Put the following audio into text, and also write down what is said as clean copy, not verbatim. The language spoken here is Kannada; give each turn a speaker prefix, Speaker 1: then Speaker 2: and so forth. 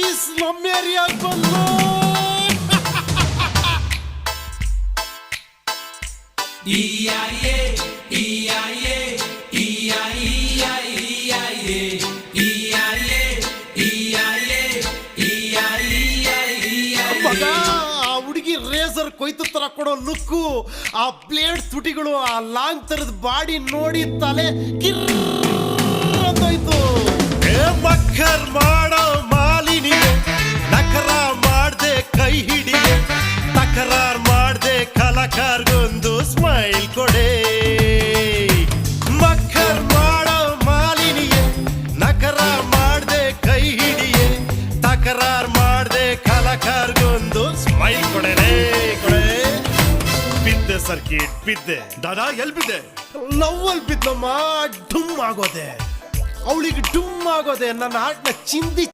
Speaker 1: ಪೀಸ್ ನಮ್ಮ ಏರಿಯಾಗ ಬಂದು ಮಗ ಆ ಹುಡುಗಿ ರೇಸರ್ ಕೊಯ್ತು ತರ ಕೊಡೋ ಲುಕ್ಕು, ಆ ಬ್ಲೇಡ್ ತುಟಿಗಳು, ಆ ಲಾಂಗ್ ತರದ ಬಾಡಿ ನೋಡಿ ತಲೆ ಕಿರ್ರಂತೋಯ್ತು. ಮಕ್ಕರ್ ಮಾಡೋ ಮಾಲಿನಿಗೆ ನಕರ ಮಾಡ್ದೆ ಕೈ ಹಿಡಿಗೆ, ತಕರಾರ್ ಮಾಡ್ದೆ ಕಲಾಕಾರ್ಗೊಂದು ಸ್ಮೈಲ್ ಕೊಡೆ. ಮಕ್ಕರ್ ಮಾಡೋ ಮಾಲಿನಿಗೆ ನಕರ ಮಾಡ್ದೆ ಕೈ ಹಿಡಿಯೇ, ತಕರಾರ್ ಮಾಡ್ದೆ ಕಲಾಕಾರ್ಗೊಂದು ಸ್ಮೈಲ್ ಕೊಡೆ ಕೊಡೆ. ಬಿದ್ದೆ ಸರ್ಕಿಟ್ ಬಿದ್ದೆ.
Speaker 2: ದಾದಾ ಎಲ್ ಬಿದ್ದೆ?
Speaker 1: ಲವ್ ಅಲ್ಲಿ ಬಿದ್ದಮ್ಮ, ಡುಮ್ ಆಗೋದೆ. ಅವಳಿಗೆ ಡುಮ್ ಆಗೋದೆ, ನನ್ನ ಹಾರ್ಟ್ನ ಚಿಂದಿ